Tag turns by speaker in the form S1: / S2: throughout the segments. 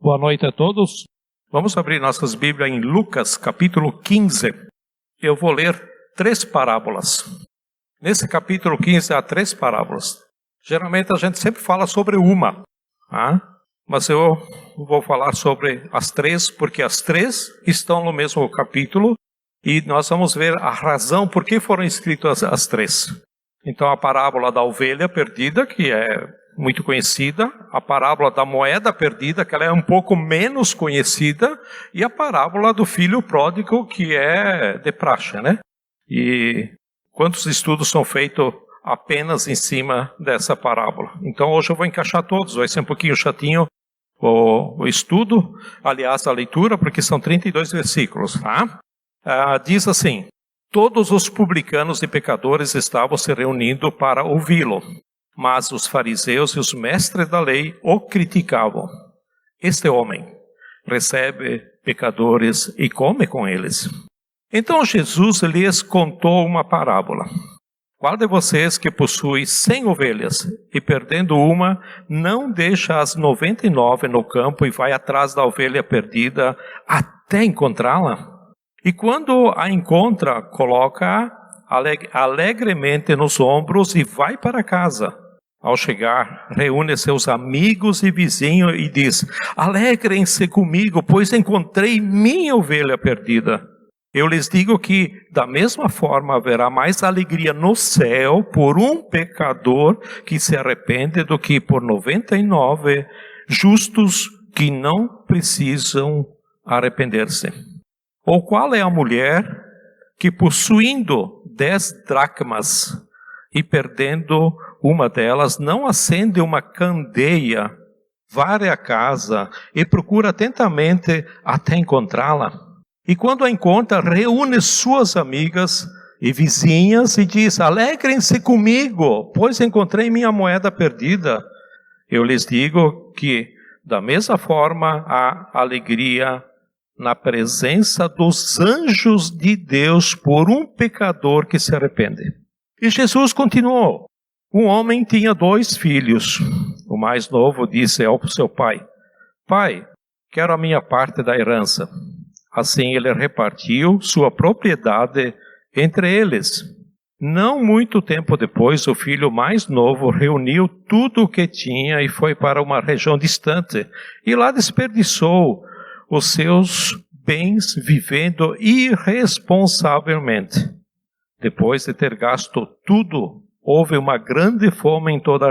S1: Boa noite a todos. Vamos abrir nossas Bíblias em Lucas, capítulo 15. Eu vou ler 3 parábolas. Nesse capítulo 15 há 3 parábolas. Geralmente a gente sempre fala sobre uma, mas eu vou falar sobre as 3, porque as 3 estão no mesmo capítulo e nós vamos ver a razão por que foram escritas as 3. Então a parábola da ovelha perdida, que é muito conhecida, a parábola da moeda perdida, que ela é um pouco menos conhecida, e a parábola do filho pródigo, que é de praxe, né? E quantos estudos são feitos apenas em cima dessa parábola? Então hoje eu vou encaixar todos, vai ser um pouquinho chatinho o estudo, aliás a leitura, porque são 32 versículos, tá? Diz assim: todos os publicanos e pecadores estavam se reunindo para ouvi-lo. Mas os fariseus e os mestres da lei o criticavam. Este homem recebe pecadores e come com eles. Então Jesus lhes contou uma parábola. Qual de vocês que possui 100 ovelhas e perdendo uma, não deixa as 99 no campo e vai atrás da ovelha perdida até encontrá-la? E quando a encontra, coloca-a alegremente nos ombros e vai para casa. Ao chegar, reúne seus amigos e vizinhos e diz: alegrem-se comigo, pois encontrei minha ovelha perdida. Eu lhes digo que, da mesma forma, haverá mais alegria no céu por um pecador que se arrepende do que por 99 justos que não precisam arrepender-se. Ou qual é a mulher que, possuindo 10 dracmas e perdendo uma delas, não acende uma candeia, varre a casa e procura atentamente até encontrá-la? E quando a encontra, reúne suas amigas e vizinhas e diz: alegrem-se comigo, pois encontrei minha moeda perdida. Eu lhes digo que, da mesma forma, há alegria na presença dos anjos de Deus por um pecador que se arrepende. E Jesus continuou: um homem tinha 2 filhos. O mais novo disse ao seu pai: pai, quero a minha parte da herança. Assim ele repartiu sua propriedade entre eles. Não muito tempo depois, o filho mais novo reuniu tudo o que tinha e foi para uma região distante. E lá desperdiçou os seus bens vivendo irresponsavelmente. Depois de ter gasto tudo, houve uma grande fome em toda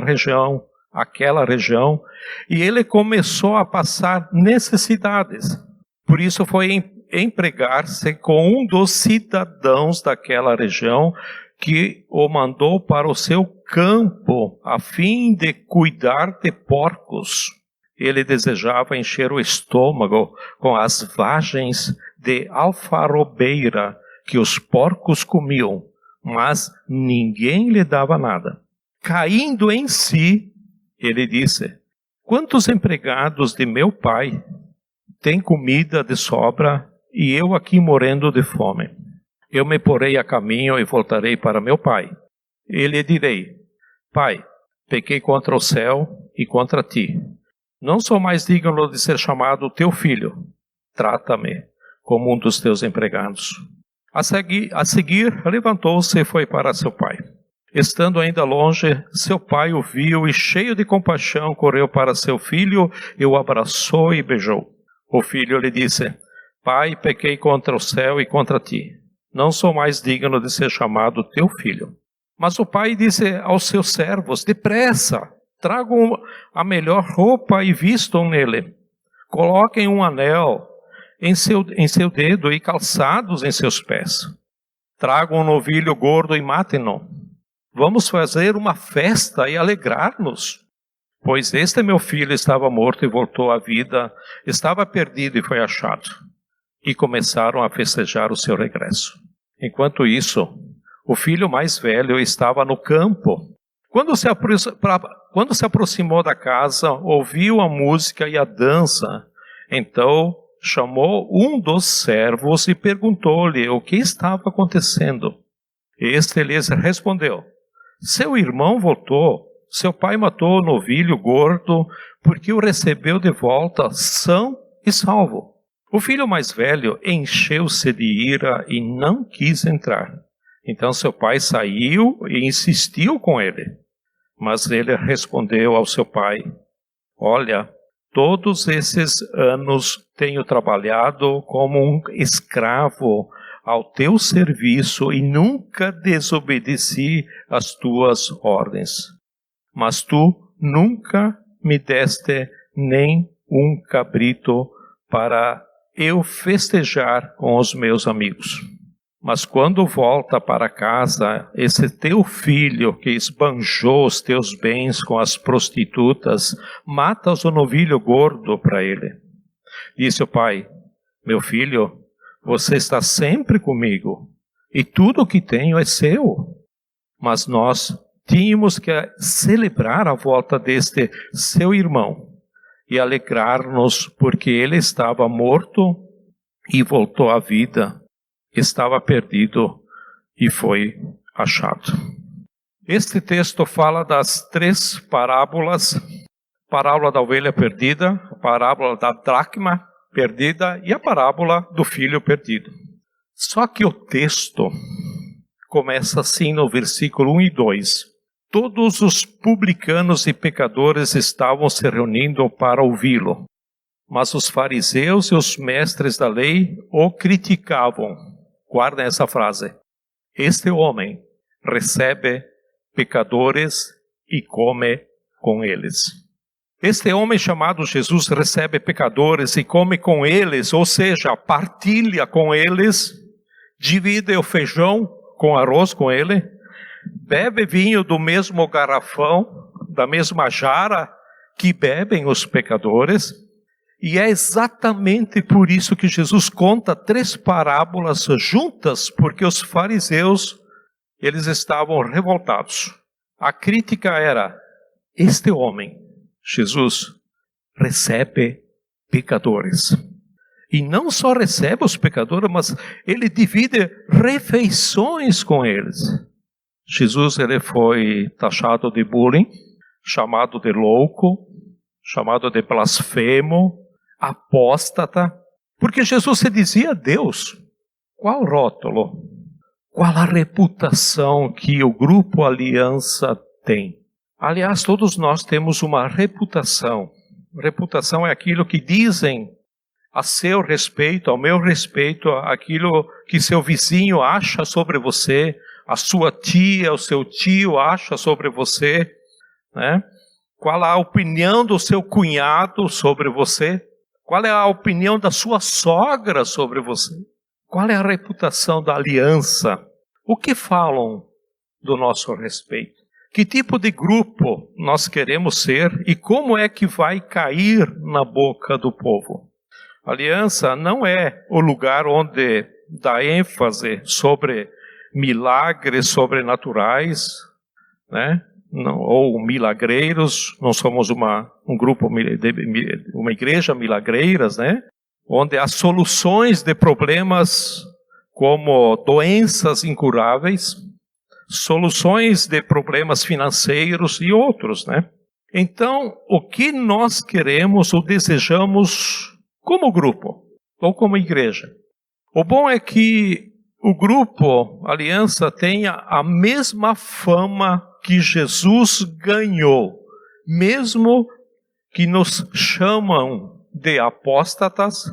S1: aquela região, e ele começou a passar necessidades. Por isso foi empregar-se com um dos cidadãos daquela região, que o mandou para o seu campo, a fim de cuidar de porcos. Ele desejava encher o estômago com as vagens de alfarobeira que os porcos comiam, mas ninguém lhe dava nada. Caindo em si, ele disse: quantos empregados de meu pai têm comida de sobra e eu aqui morrendo de fome? Eu me porei a caminho e voltarei para meu pai. E lhe direi: pai, pequei contra o céu e contra ti. Não sou mais digno de ser chamado teu filho. Trata-me como um dos teus empregados. A seguir, levantou-se e foi para seu pai. Estando ainda longe, seu pai o viu e, cheio de compaixão, correu para seu filho e o abraçou e beijou. O filho lhe disse: pai, pequei contra o céu e contra ti. Não sou mais digno de ser chamado teu filho. Mas o pai disse aos seus servos: depressa, tragam a melhor roupa e vistam nele. Coloquem um anel em seu dedo e calçados em seus pés. Tragam um novilho gordo e matem-no. Vamos fazer uma festa e alegrar-nos. Pois este meu filho estava morto e voltou à vida, estava perdido e foi achado. E começaram a festejar o seu regresso. Enquanto isso, o filho mais velho estava no campo. Quando se aproximou da casa, ouviu a música e a dança. Então chamou um dos servos e perguntou-lhe o que estava acontecendo. Este lhes respondeu: seu irmão voltou seu pai matou o novilho gordo porque o recebeu de volta são e salvo. O filho mais velho encheu-se de ira e não quis entrar. Então seu pai saiu e insistiu com ele. Mas ele respondeu ao seu pai: olha, todos esses anos tenho trabalhado como um escravo ao teu serviço e nunca desobedeci às tuas ordens. Mas tu nunca me deste nem um cabrito para eu festejar com os meus amigos. Mas quando volta para casa, esse teu filho que esbanjou os teus bens com as prostitutas, matas o novilho gordo para ele. Disse o pai: meu filho, você está sempre comigo, e tudo o que tenho é seu. Mas nós tínhamos que celebrar a volta deste seu irmão, e alegrar-nos porque ele estava morto e voltou à vida. Estava perdido e foi achado. Este texto fala das 3 parábolas: parábola da ovelha perdida, a parábola da dracma perdida e a parábola do filho perdido. Só que o texto começa assim no versículo 1 e 2. Todos os publicanos e pecadores estavam se reunindo para ouvi-lo, mas os fariseus e os mestres da lei o criticavam. Guardem essa frase: este homem recebe pecadores e come com eles. Este homem chamado Jesus recebe pecadores e come com eles, ou seja, partilha com eles, divide o feijão com arroz com ele, bebe vinho do mesmo garrafão, da mesma jarra que bebem os pecadores. E é exatamente por isso que Jesus conta 3 parábolas juntas, porque os fariseus, eles estavam revoltados. A crítica era: este homem, Jesus, recebe pecadores. E não só recebe os pecadores, mas ele divide refeições com eles. Jesus, ele foi taxado de bullying, chamado de louco, chamado de blasfemo, apóstata, porque Jesus se dizia Deus. Qual rótulo? Qual a reputação que o Grupo Aliança tem? Aliás, todos nós temos uma reputação. Reputação é aquilo que dizem a seu respeito, ao meu respeito, aquilo que seu vizinho acha sobre você, a sua tia, o seu tio acha sobre você, né? Qual a opinião do seu cunhado sobre você? Qual é a opinião da sua sogra sobre você? Qual é a reputação da aliança? O que falam do nosso respeito? Que tipo de grupo nós queremos ser e como é que vai cair na boca do povo? A aliança não é o lugar onde dá ênfase sobre milagres sobrenaturais, né? Não, ou milagreiros. Não somos uma igreja milagreiras, né? Onde há soluções de problemas como doenças incuráveis, soluções de problemas financeiros e outros, né? Então, o que nós queremos ou desejamos como grupo ou como igreja? O bom é que o grupo Aliança tenha a mesma fama que Jesus ganhou, mesmo que nos chamam de apóstatas,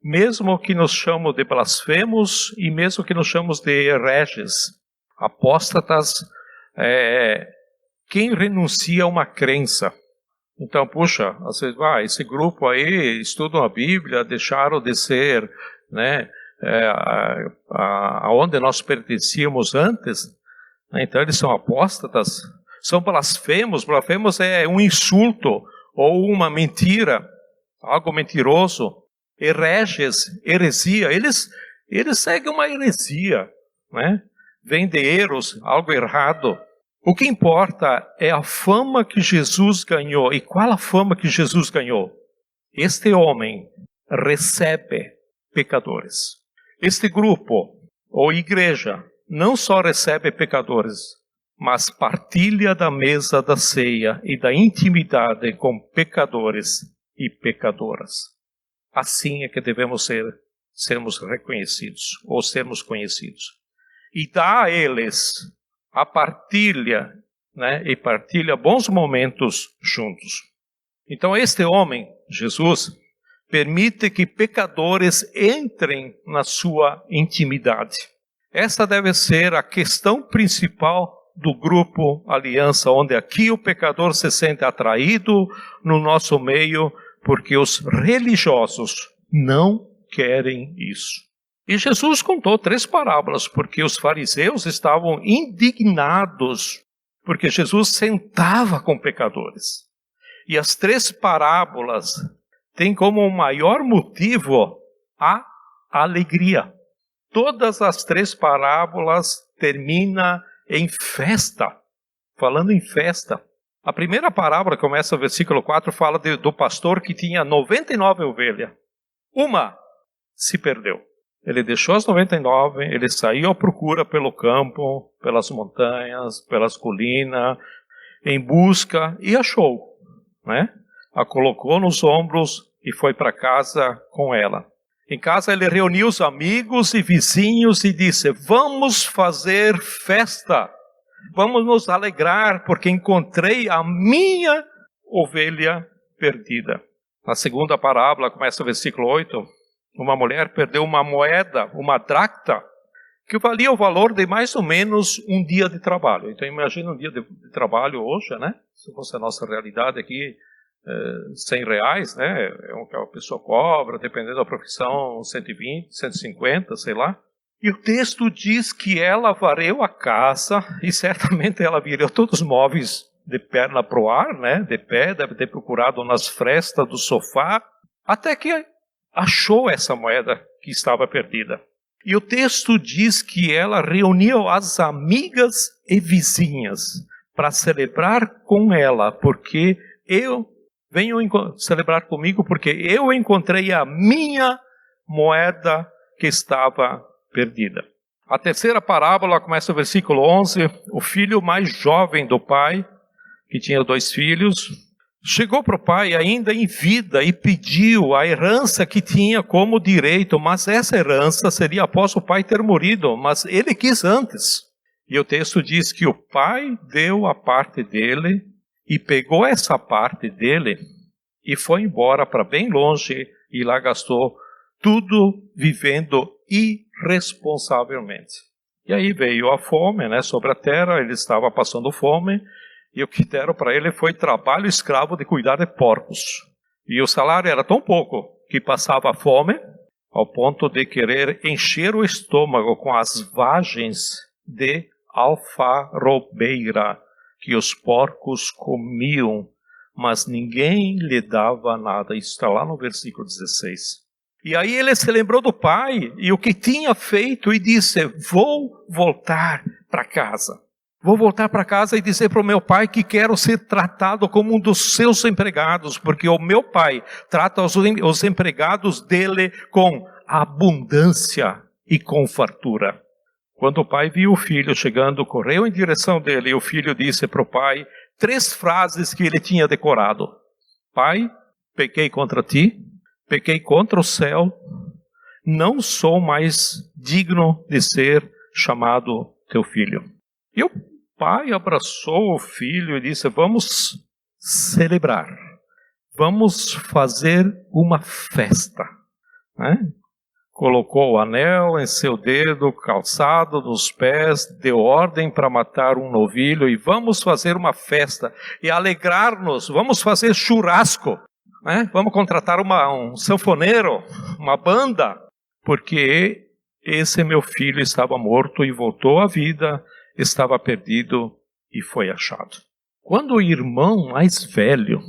S1: mesmo que nos chamam de blasfemos e mesmo que nos chamam de hereges. Apóstatas é quem renuncia a uma crença. Então, puxa, às vezes, esse grupo aí estudam a Bíblia, deixaram de ser, né, aonde nós pertencíamos antes, né? Então eles são apóstatas, são blasfemos. Blasfemos é um insulto ou uma mentira, algo mentiroso. Hereges, heresia, eles seguem uma heresia, né? Vem de eros, algo errado. O que importa é a fama que Jesus ganhou. E qual a fama que Jesus ganhou? Este homem recebe pecadores. Este grupo, ou igreja, não só recebe pecadores, mas partilha da mesa da ceia e da intimidade com pecadores e pecadoras. Assim é que devemos sermos reconhecidos, ou sermos conhecidos. E dá a eles a partilha, né? E partilha bons momentos juntos. Então este homem, Jesus, permite que pecadores entrem na sua intimidade. Esta deve ser a questão principal do grupo Aliança, onde aqui o pecador se sente atraído no nosso meio, porque os religiosos não querem isso. E Jesus contou 3 parábolas, porque os fariseus estavam indignados, porque Jesus sentava com pecadores. E as 3 parábolas têm como maior motivo a alegria. Todas as 3 parábolas terminam em festa, falando em festa. A primeira parábola, que começa no versículo 4, fala do pastor que tinha 99 ovelhas. Uma se perdeu. Ele deixou as 99, ele saiu à procura pelo campo, pelas montanhas, pelas colinas, em busca, e achou, né? A colocou nos ombros e foi para casa com ela. Em casa ele reuniu os amigos e vizinhos e disse: vamos fazer festa, vamos nos alegrar, porque encontrei a minha ovelha perdida. Na segunda parábola, começa o versículo 8, uma mulher perdeu uma moeda, uma dracta, que valia o valor de mais ou menos um dia de trabalho. Então imagina um dia de trabalho hoje, né? Se fosse a nossa realidade aqui, R$100, né? É o que a pessoa cobra, dependendo da profissão, 120, 150, sei lá. E o texto diz que ela varreu a casa e certamente ela virou todos os móveis de perna para o ar, né? De pé, deve ter procurado nas frestas do sofá, até que achou essa moeda que estava perdida. E o texto diz que ela reuniu as amigas e vizinhas para celebrar com ela, porque venham celebrar comigo, porque eu encontrei a minha moeda que estava perdida. A terceira parábola começa no versículo 11. O filho mais jovem do pai, que tinha 2 filhos, chegou para o pai ainda em vida e pediu a herança que tinha como direito, mas essa herança seria após o pai ter morrido, mas ele quis antes. E o texto diz que o pai deu a parte dele e pegou essa parte dele e foi embora para bem longe e lá gastou tudo vivendo irresponsavelmente. E aí veio a fome, né, sobre a terra, ele estava passando fome, e o que deram para ele foi trabalho escravo de cuidar de porcos. E o salário era tão pouco que passava fome, ao ponto de querer encher o estômago com as vagens de alfarrobeira que os porcos comiam, mas ninguém lhe dava nada. Isso está lá no versículo 16. E aí ele se lembrou do pai e o que tinha feito e disse: vou voltar para casa. Vou voltar para casa e dizer para o meu pai que quero ser tratado como um dos seus empregados, porque o meu pai trata os empregados dele com abundância e com fartura. Quando o pai viu o filho chegando, correu em direção dele e o filho disse para o pai 3 frases que ele tinha decorado. Pai, pequei contra ti, pequei contra o céu, não sou mais digno de ser chamado teu filho. E o pai abraçou o filho e disse: vamos celebrar, vamos fazer uma festa, né? Colocou o anel em seu dedo, calçado nos pés, deu ordem para matar um novilho e vamos fazer uma festa e alegrar-nos, vamos fazer churrasco, né? Vamos contratar um sanfoneiro, uma banda, porque esse meu filho estava morto e voltou à vida, estava perdido e foi achado. Quando o irmão mais velho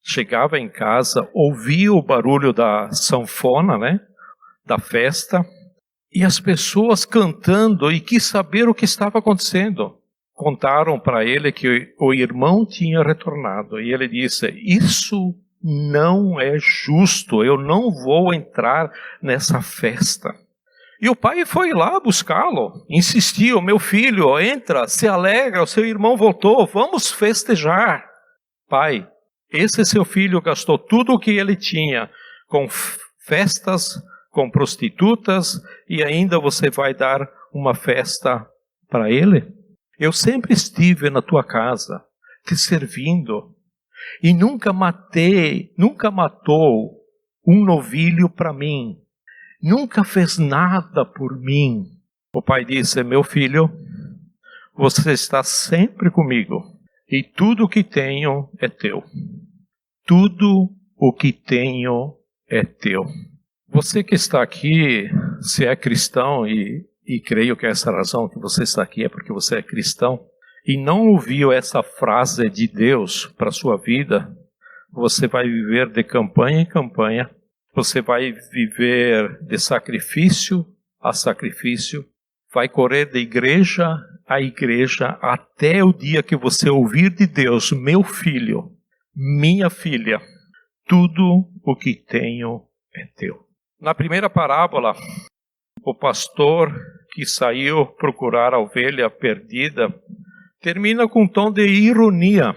S1: chegava em casa, ouvia o barulho da sanfona, né? Da festa, e as pessoas cantando e quis saber o que estava acontecendo. Contaram para ele que o irmão tinha retornado e ele disse: isso não é justo, eu não vou entrar nessa festa. E o pai foi lá buscá-lo, insistiu: meu filho, entra, se alegra, o seu irmão voltou, vamos festejar. Pai, esse seu filho gastou tudo o que ele tinha com festas, com prostitutas, e ainda você vai dar uma festa para ele? Eu sempre estive na tua casa, te servindo, e nunca matou um novilho para mim, nunca fez nada por mim. O pai disse: meu filho, você está sempre comigo, e tudo o que tenho é teu. Tudo o que tenho é teu. Você que está aqui, se é cristão, e creio que essa razão que você está aqui é porque você é cristão, e não ouviu essa frase de Deus para a sua vida, você vai viver de campanha em campanha, você vai viver de sacrifício a sacrifício, vai correr de igreja a igreja, até o dia que você ouvir de Deus: meu filho, minha filha, tudo o que tenho é teu. Na primeira parábola, o pastor que saiu procurar a ovelha perdida termina com um tom de ironia,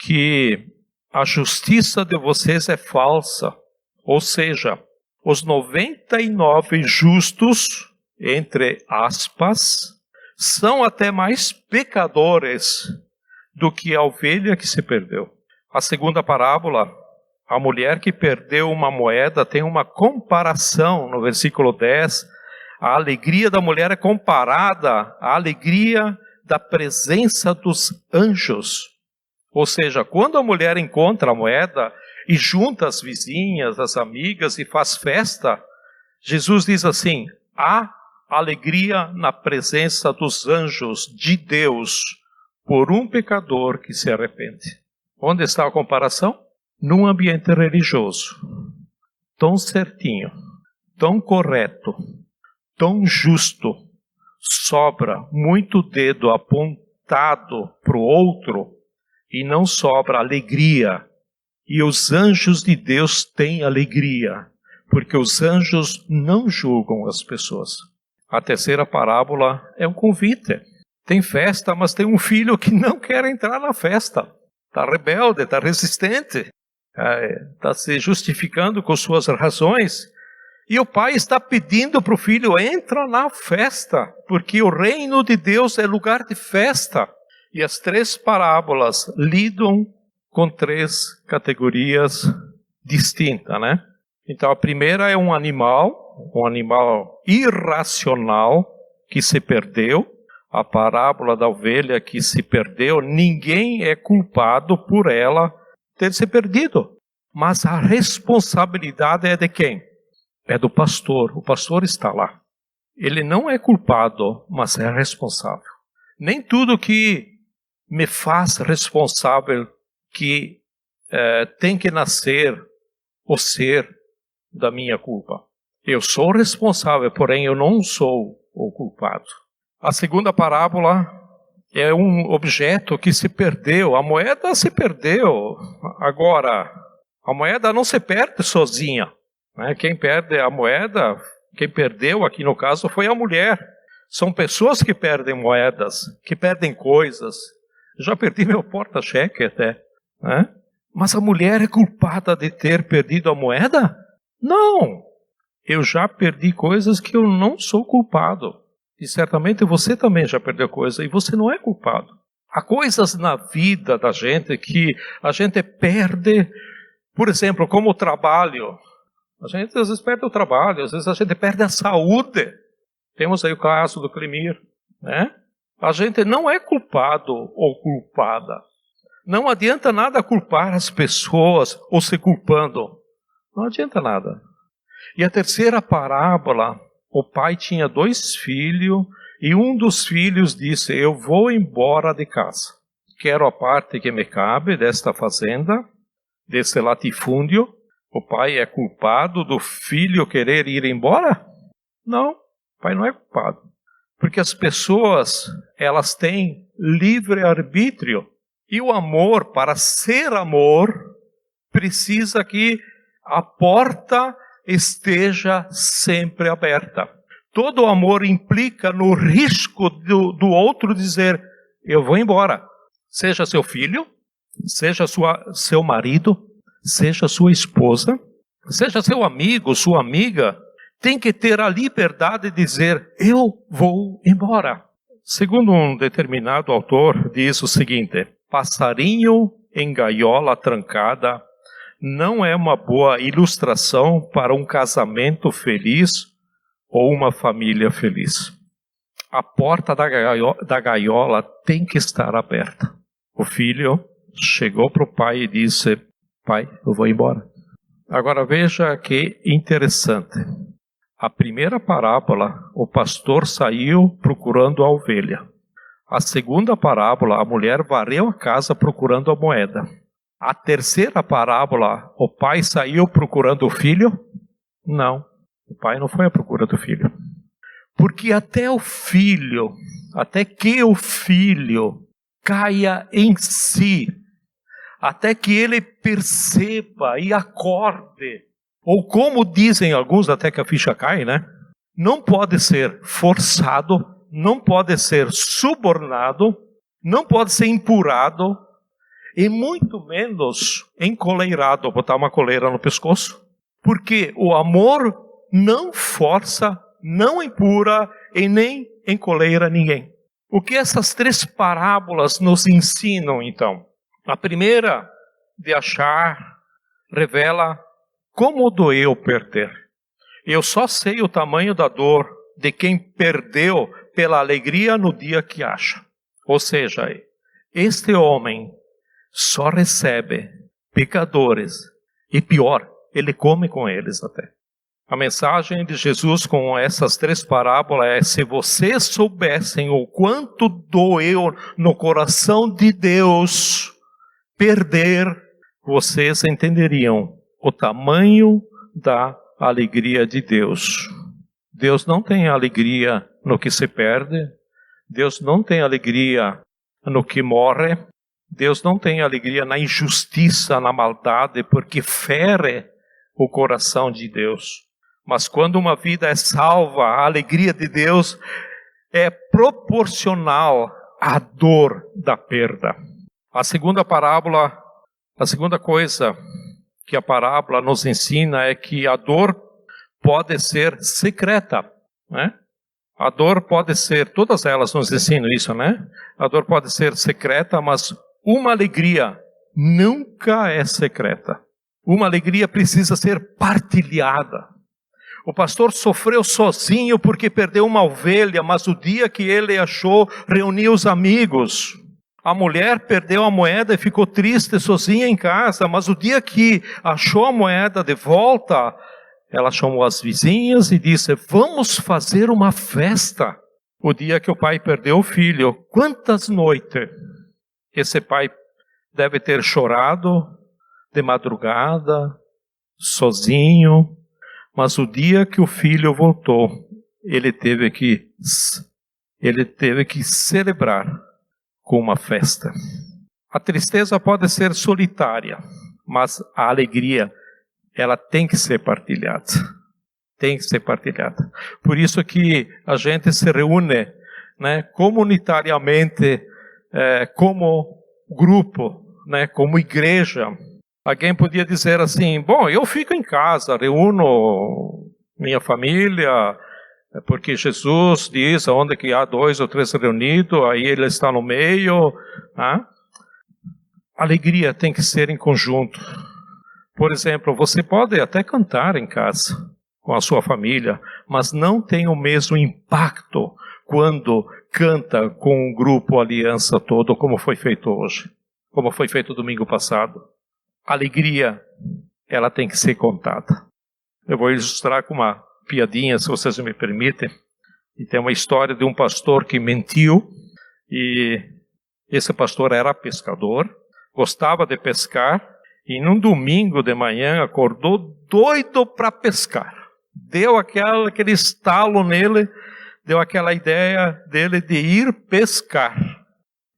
S1: que a justiça de vocês é falsa. Ou seja, os 99 justos, entre aspas, são até mais pecadores do que a ovelha que se perdeu. A segunda parábola, a mulher que perdeu uma moeda, tem uma comparação no versículo 10. A alegria da mulher é comparada à alegria da presença dos anjos. Ou seja, quando a mulher encontra a moeda e junta as vizinhas, as amigas e faz festa, Jesus diz assim: há alegria na presença dos anjos de Deus por um pecador que se arrepende. Onde está a comparação? Num ambiente religioso, tão certinho, tão correto, tão justo, sobra muito dedo apontado para o outro e não sobra alegria. E os anjos de Deus têm alegria, porque os anjos não julgam as pessoas. A terceira parábola é um convite. Tem festa, mas tem um filho que não quer entrar na festa. Está rebelde, está resistente, está se justificando com suas razões. E o pai está pedindo para o filho: entra na festa, porque o reino de Deus é lugar de festa. E as três parábolas lidam com três categorias distintas, né? Então a primeira é um animal irracional que se perdeu. A parábola da ovelha que se perdeu, ninguém é culpado por ela ter se perdido. Mas a responsabilidade é de quem? É do pastor. O pastor está lá. Ele não é culpado, mas é responsável. Nem tudo que me faz responsável que tem que nascer ou ser da minha culpa. Eu sou responsável, porém eu não sou o culpado. A segunda parábola é um objeto que se perdeu. A moeda se perdeu. Agora, a moeda não se perde sozinha. Quem perde a moeda, quem perdeu aqui no caso foi a mulher. São pessoas que perdem moedas, que perdem coisas. Já perdi meu porta-cheque até. Mas a mulher é culpada de ter perdido a moeda? Não! Eu já perdi coisas que eu não sou culpado. E certamente você também já perdeu coisas e você não é culpado. Há coisas na vida da gente que a gente perde, por exemplo, como o trabalho. A gente às vezes perde o trabalho, às vezes a gente perde a saúde. Temos aí o caso do Clemir, né? A gente não é culpado ou culpada. Não adianta nada culpar as pessoas ou se culpando. Não adianta nada. E a terceira parábola, o pai tinha 2 filhos e um dos filhos disse: eu vou embora de casa. Quero a parte que me cabe desta fazenda, desse latifúndio. O pai é culpado do filho querer ir embora? Não, o pai não é culpado. Porque as pessoas, elas têm livre-arbítrio. E o amor, para ser amor, precisa que a porta esteja sempre aberta. Todo amor implica no risco do outro dizer, eu vou embora. Seja seu filho, seja seu marido, seja sua esposa, seja seu amigo, sua amiga, tem que ter a liberdade de dizer, eu vou embora. Segundo um determinado autor, diz o seguinte, passarinho em gaiola trancada não é uma boa ilustração para um casamento feliz ou uma família feliz. A porta da gaiola tem que estar aberta. O filho chegou para o pai e disse, pai, eu vou embora. Agora veja que interessante. A primeira parábola, o pastor saiu procurando a ovelha. A segunda parábola, a mulher varreu a casa procurando a moeda. A terceira parábola, o pai saiu procurando o filho? Não, o pai não foi à procura do filho. Porque até que o filho caia em si, até que ele perceba e acorde, ou como dizem alguns, até que a ficha cai, né? Não pode ser forçado, não pode ser subornado, não pode ser empurrado, e muito menos encoleirado, botar uma coleira no pescoço, porque o amor não força, não empurra e nem encoleira ninguém. O que essas três parábolas nos ensinam, então? A primeira, de achar, revela como doeu perder. Eu só sei o tamanho da dor de quem perdeu pela alegria no dia que acha. Ou seja, este homem só recebe pecadores e pior, ele come com eles até. A mensagem de Jesus com essas três parábolas é: se vocês soubessem o quanto doeu no coração de Deus perder, vocês entenderiam o tamanho da alegria de Deus. Deus não tem alegria no que se perde, Deus não tem alegria no que morre, Deus não tem alegria na injustiça, na maldade, porque fere o coração de Deus. Mas quando uma vida é salva, a alegria de Deus é proporcional à dor da perda. A segunda coisa que a parábola nos ensina é que a dor pode ser secreta, né? A dor pode ser, todas elas nos ensinam isso, né? A dor pode ser secreta, mas uma alegria nunca é secreta. Uma alegria precisa ser partilhada. O pastor sofreu sozinho porque perdeu uma ovelha, mas o dia que ele achou, reuniu os amigos. A mulher perdeu a moeda e ficou triste sozinha em casa, mas o dia que achou a moeda de volta, ela chamou as vizinhas e disse: vamos fazer uma festa. O dia que o pai perdeu o filho, quantas noites esse pai deve ter chorado de madrugada, sozinho, mas o dia que o filho voltou, ele teve que celebrar com uma festa. A tristeza pode ser solitária, mas a alegria, ela tem que ser partilhada. Tem que ser partilhada. Por isso que a gente se reúne, né, comunitariamente, como grupo, né, como igreja. Alguém podia dizer assim: bom, eu fico em casa, reúno minha família, porque Jesus diz: onde que há 2 ou 3 reunidos, aí ele está no meio. A alegria tem que ser em conjunto. Por exemplo, você pode até cantar em casa com a sua família, mas não tem o mesmo impacto quando canta com um grupo, aliança todo, como foi feito hoje, como foi feito domingo passado. A alegria, ela tem que ser contada. Eu vou ilustrar com uma piadinha, se vocês me permitem. E tem uma história de um pastor que mentiu, e esse pastor era pescador, gostava de pescar, e num domingo de manhã acordou doido para pescar. Deu aquele estalo nele, deu aquela ideia dele de ir pescar.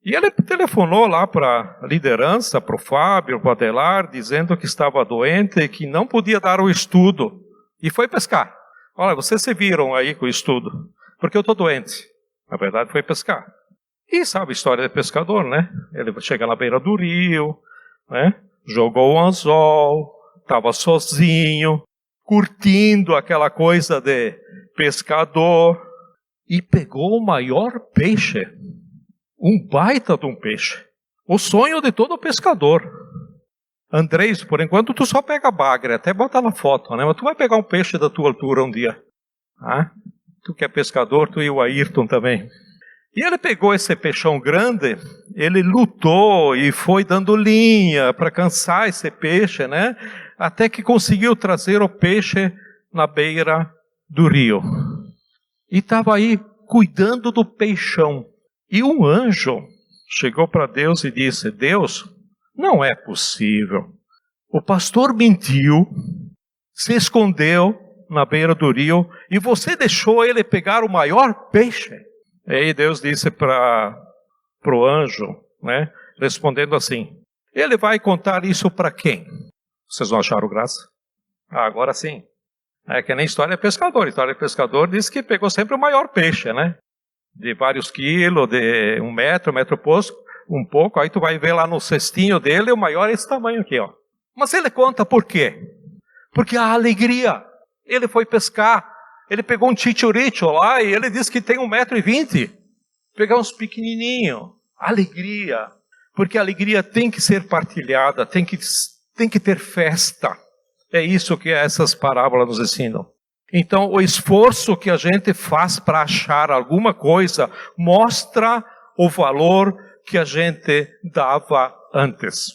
S1: E ele telefonou lá para a liderança, para o Fábio, para o Adelar, dizendo que estava doente e que não podia dar o estudo. E foi pescar. Olha, vocês se viram aí com o estudo, porque eu estou doente. Na verdade foi pescar. E sabe a história do pescador, né? Ele chega na beira do rio, né? Jogou um anzol, estava sozinho, curtindo aquela coisa de pescador, e pegou o maior peixe, um baita de um peixe. O sonho de todo pescador. Andrés, por enquanto tu só pega bagre, até bota na foto, né? Mas tu vai pegar um peixe da tua altura um dia. Ah? Tu que é pescador, tu e o Ayrton também. E ele pegou esse peixão grande, ele lutou e foi dando linha para cansar esse peixe, né? Até que conseguiu trazer o peixe na beira do rio. E estava aí cuidando do peixão. E um anjo chegou para Deus e disse: Deus, não é possível. O pastor mentiu, se escondeu na beira do rio e você deixou ele pegar o maior peixe. E aí Deus disse para o anjo, né, respondendo assim: ele vai contar isso para quem? Vocês não acharam graça? Ah, agora sim. É que nem história de pescador. História de pescador diz que pegou sempre o maior peixe, né? De vários quilos, de 1 metro, 1 metro um pouco. Aí tu vai ver lá no cestinho dele, o maior é esse tamanho aqui, ó. Mas ele conta por quê? Porque a alegria. Ele foi pescar, ele pegou um chichuricho lá e ele disse que tem 1,20 m. Pegar uns pequenininhos. Alegria. Porque a alegria tem que ser partilhada, tem que ter festa. É isso que essas parábolas nos ensinam. Então, o esforço que a gente faz para achar alguma coisa mostra o valor que a gente dava antes.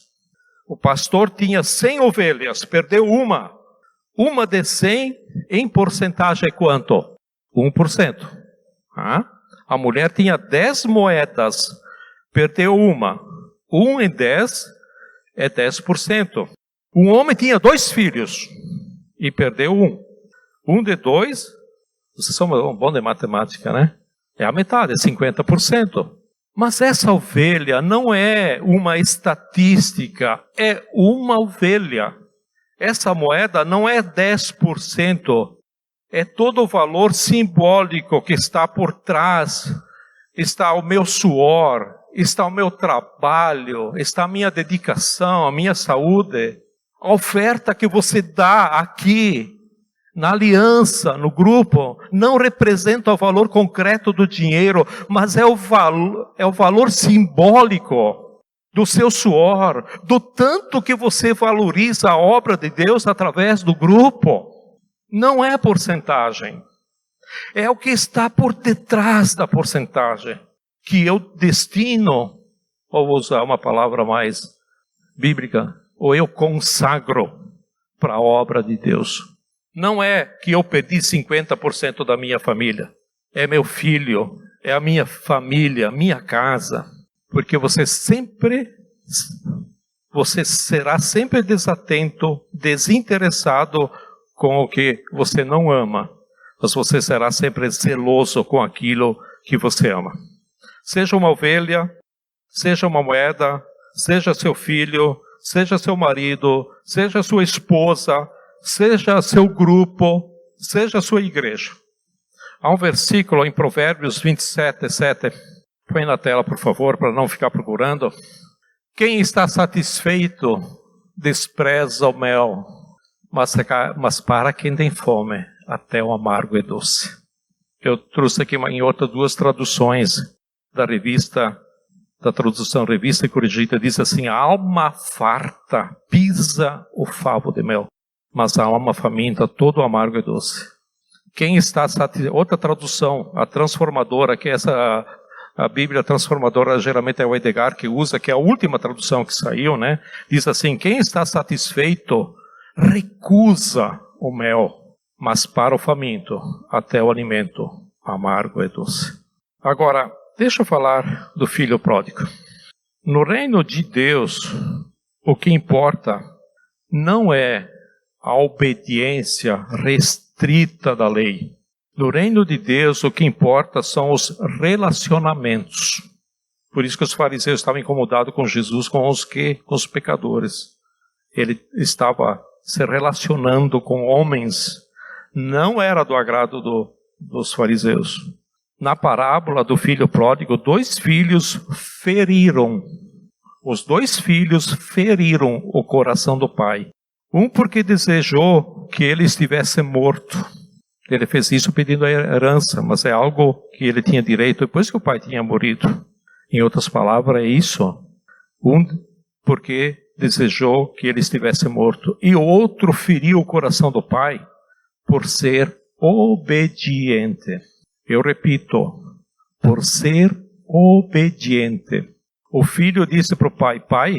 S1: O pastor tinha 100 ovelhas, perdeu uma. Uma de 100, em porcentagem é quanto? 1%. A mulher tinha 10 moedas, perdeu uma. 1 em 10 é 10%. Um homem tinha 2 filhos e perdeu um. 1 de 2, vocês são bons de matemática, né? É a metade, é 50%. Mas essa ovelha não é uma estatística, é uma ovelha. Essa moeda não é 10%, é todo o valor simbólico que está por trás. Está o meu suor, está o meu trabalho, está a minha dedicação, a minha saúde. A oferta que você dá aqui, na aliança, no grupo, não representa o valor concreto do dinheiro, mas é o valor simbólico do seu suor, do tanto que você valoriza a obra de Deus através do grupo. Não é porcentagem, é o que está por detrás da porcentagem, que eu destino, ou vou usar uma palavra mais bíblica, ou eu consagro para a obra de Deus. Não é que eu perdi 50% da minha família. É meu filho, é a minha família, minha casa. Porque você será sempre desatento, desinteressado com o que você não ama. Mas você será sempre zeloso com aquilo que você ama. Seja uma ovelha, seja uma moeda, seja seu filho, seja seu marido, seja sua esposa, seja seu grupo, seja sua igreja. Há um versículo em Provérbios 27:7. Põe na tela, por favor, para não ficar procurando. Quem está satisfeito despreza o mel, mas para quem tem fome, até o amargo é doce. Eu trouxe aqui em outras 2 traduções da tradução Revista e Corrigida, diz assim: a alma farta pisa o favo de mel, mas a alma faminta todo o amargo é doce. Quem está satisfeito? Outra tradução, a transformadora, que a Bíblia transformadora geralmente é o Edgar que usa, que é a última tradução que saiu, né? Diz assim: quem está satisfeito recusa o mel, mas para o faminto até o alimento amargo é doce. Agora, deixa eu falar do filho pródigo. No reino de Deus, o que importa não é a obediência restrita da lei. No reino de Deus, o que importa são os relacionamentos. Por isso que os fariseus estavam incomodados com Jesus, com os pecadores. Ele estava se relacionando com homens não era do agrado dos fariseus. Na parábola do filho pródigo, 2 filhos feriram. Os 2 filhos feriram o coração do pai. Um porque desejou que ele estivesse morto. Ele fez isso pedindo a herança, mas é algo que ele tinha direito depois que o pai tinha morrido. Em outras palavras, é isso. Um porque desejou que ele estivesse morto. E o outro feriu o coração do pai por ser obediente. Eu repito, por ser obediente. O filho disse para o pai: pai,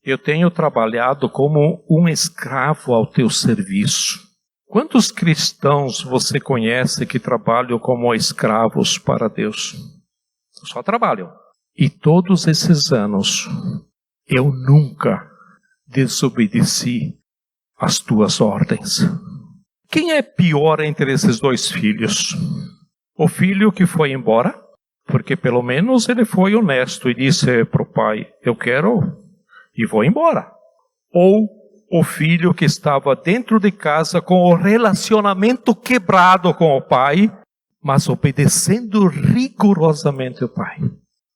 S1: eu tenho trabalhado como um escravo ao teu serviço. Quantos cristãos você conhece que trabalham como escravos para Deus? Só trabalham. E todos esses anos, eu nunca desobedeci às tuas ordens. Quem é pior entre esses 2 filhos? O filho que foi embora, porque pelo menos ele foi honesto e disse para o pai: eu quero e vou embora. Ou o filho que estava dentro de casa com o relacionamento quebrado com o pai, mas obedecendo rigorosamente o pai.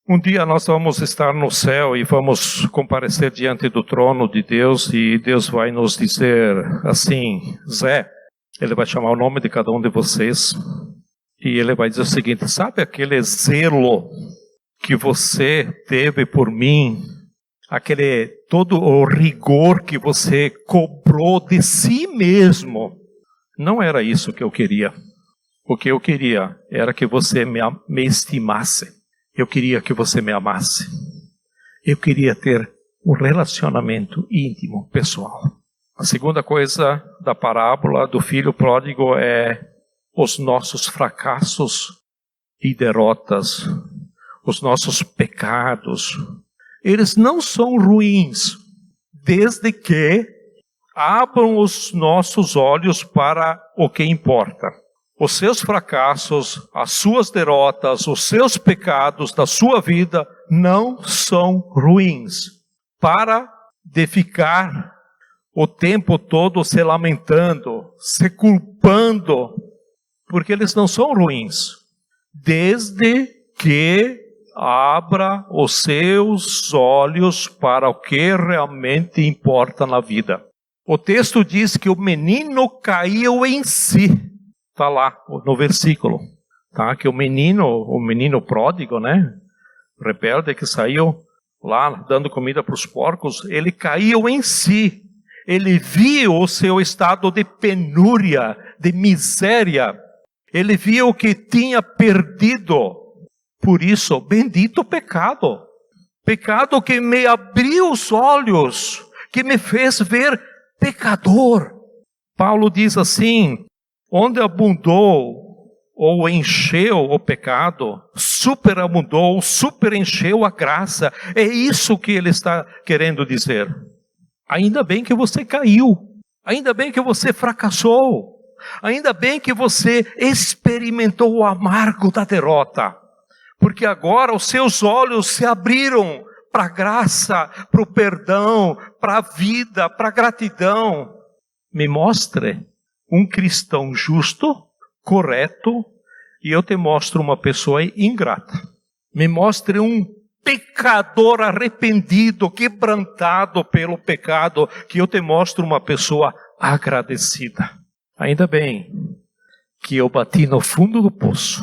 S1: Um dia nós vamos estar no céu e vamos comparecer diante do trono de Deus e Deus vai nos dizer assim: Zé, ele vai chamar o nome de cada um de vocês e ele vai dizer o seguinte: sabe aquele zelo que você teve por mim? Aquele todo o rigor que você cobrou de si mesmo? Não era isso que eu queria. O que eu queria era que você me estimasse. Eu queria que você me amasse. Eu queria ter um relacionamento íntimo, pessoal. A segunda coisa da parábola do filho pródigo é os nossos fracassos e derrotas, os nossos pecados. Eles não são ruins, desde que abram os nossos olhos para o que importa. Os seus fracassos, as suas derrotas, os seus pecados da sua vida não são ruins. Para de ficar o tempo todo se lamentando, se culpando, porque eles não são ruins. Desde que abra os seus olhos para o que realmente importa na vida. O texto diz que o menino caiu em si. Está lá no versículo. Tá? Que o menino pródigo, né? Rebelde que saiu lá dando comida para os porcos, ele caiu em si. Ele viu o seu estado de penúria, de miséria. Ele viu o que tinha perdido. Por isso, bendito o pecado. Pecado que me abriu os olhos, que me fez ver pecador. Paulo diz assim: onde abundou ou encheu o pecado, superabundou, superencheu a graça. É isso que ele está querendo dizer. Ainda bem que você caiu. Ainda bem que você fracassou. Ainda bem que você experimentou o amargo da derrota. Porque agora os seus olhos se abriram para a graça, para o perdão, para a vida, para a gratidão. Me mostre um cristão justo, correto, e eu te mostro uma pessoa ingrata. Me mostre um pecador arrependido, quebrantado pelo pecado, que eu te mostro uma pessoa agradecida. Ainda bem que eu bati no fundo do poço,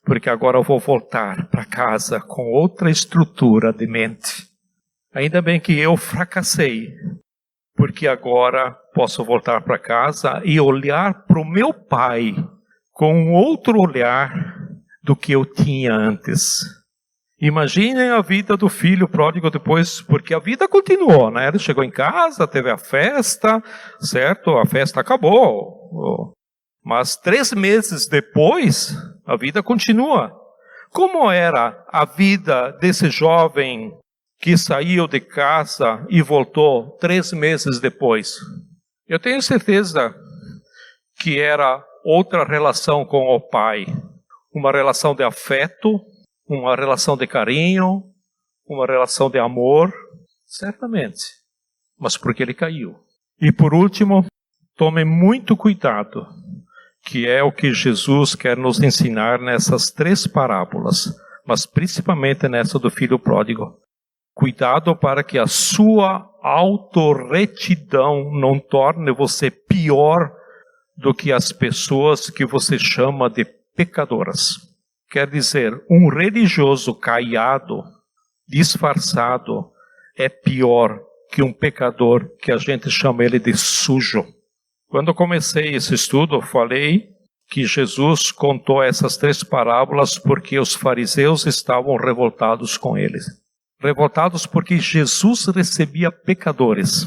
S1: porque agora eu vou voltar para casa com outra estrutura de mente. Ainda bem que eu fracassei, porque agora posso voltar para casa e olhar para o meu pai com outro olhar do que eu tinha antes. Imaginem a vida do filho pródigo depois, porque a vida continuou, né? Ele chegou em casa, teve a festa, certo? A festa acabou. Mas 3 meses depois, a vida continua. Como era a vida desse jovem que saiu de casa e voltou 3 meses depois? Eu tenho certeza que era outra relação com o pai. Uma relação de afeto, uma relação de carinho, uma relação de amor, certamente. Mas porque ele caiu. E por último, tome muito cuidado que é o que Jesus quer nos ensinar nessas 3 parábolas, mas principalmente nessa do filho pródigo. Cuidado para que a sua autorretidão não torne você pior do que as pessoas que você chama de pecadoras. Quer dizer, um religioso caiado, disfarçado, é pior que um pecador que a gente chama ele de sujo. Quando eu comecei esse estudo, eu falei que Jesus contou essas 3 parábolas porque os fariseus estavam revoltados com eles. Revoltados porque Jesus recebia pecadores.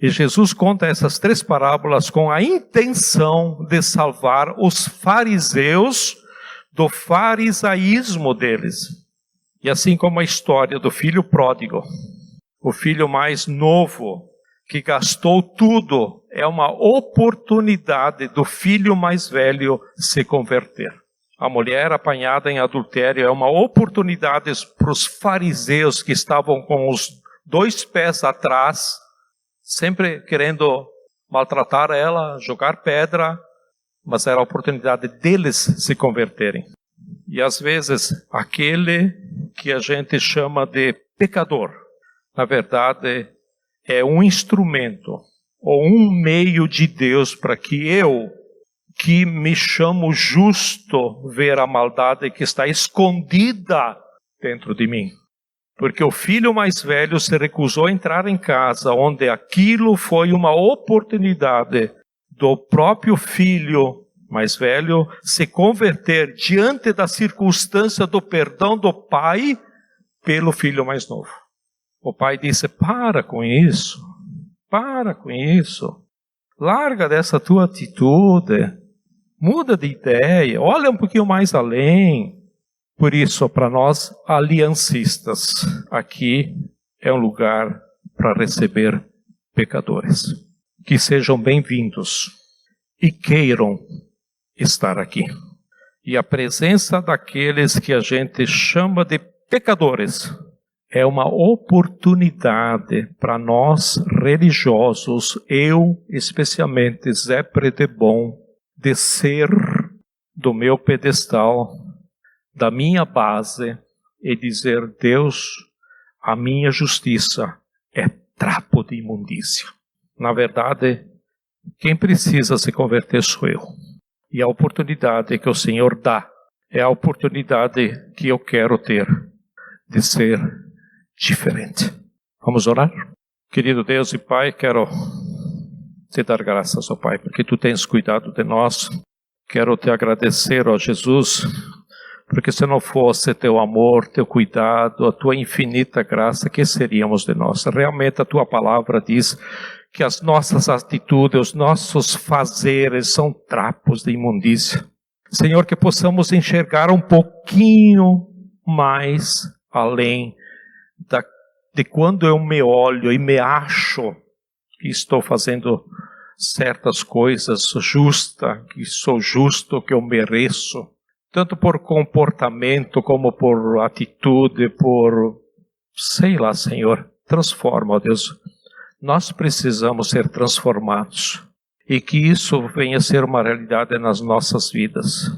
S1: E Jesus conta essas 3 parábolas com a intenção de salvar os fariseus do farisaísmo deles. E assim como a história do filho pródigo, o filho mais novo, que gastou tudo, é uma oportunidade do filho mais velho se converter. A mulher apanhada em adultério é uma oportunidade para os fariseus que estavam com os 2 pés atrás, sempre querendo maltratar ela, jogar pedra, mas era a oportunidade deles se converterem. E às vezes, aquele que a gente chama de pecador, na verdade, é um instrumento ou um meio de Deus para que eu, que me chamo justo, ver a maldade que está escondida dentro de mim. Porque o filho mais velho se recusou a entrar em casa, onde aquilo foi uma oportunidade do próprio filho mais velho se converter diante da circunstância do perdão do pai pelo filho mais novo. O pai disse: para com isso, larga dessa tua atitude, muda de ideia, olha um pouquinho mais além. Por isso, para nós aliancistas, aqui é um lugar para receber pecadores. Que sejam bem-vindos e queiram estar aqui. E a presença daqueles que a gente chama de pecadores é uma oportunidade para nós religiosos, eu especialmente, Zé Predebon, descer do meu pedestal, da minha base e dizer: Deus, a minha justiça é trapo de imundícia. Na verdade, quem precisa se converter sou eu. E a oportunidade que o Senhor dá é a oportunidade que eu quero ter de ser diferente. Vamos orar? Querido Deus e Pai, quero te dar graças, ó Pai, porque Tu tens cuidado de nós. Quero te agradecer, ó Jesus, porque se não fosse Teu amor, Teu cuidado, a Tua infinita graça, que seríamos de nós? Realmente a Tua palavra diz que as nossas atitudes, os nossos fazeres são trapos de imundícia. Senhor, que possamos enxergar um pouquinho mais além de quando eu me olho e me acho que estou fazendo certas coisas justas, que sou justo, que eu mereço, tanto por comportamento como por atitude, por, sei lá, Senhor, transforma, ó Deus. Nós precisamos ser transformados e que isso venha a ser uma realidade nas nossas vidas.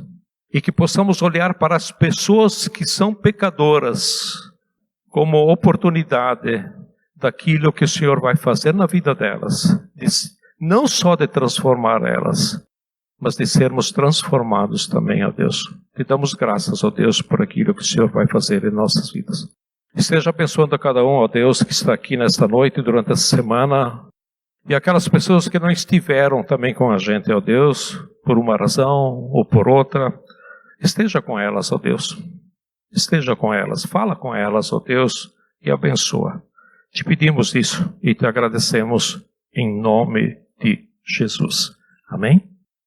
S1: E que possamos olhar para as pessoas que são pecadoras como oportunidade daquilo que o Senhor vai fazer na vida delas. Não só de transformar elas, mas de sermos transformados também, ó Deus. Te damos graças, ó Deus, por aquilo que o Senhor vai fazer em nossas vidas. Esteja abençoando a cada um, ó Deus, que está aqui nesta noite, durante essa semana. E aquelas pessoas que não estiveram também com a gente, ó Deus, por uma razão ou por outra. Esteja com elas, ó Deus. Esteja com elas. Fala com elas, ó Deus, e abençoa. Te pedimos isso e te agradecemos em nome de Jesus. Amém?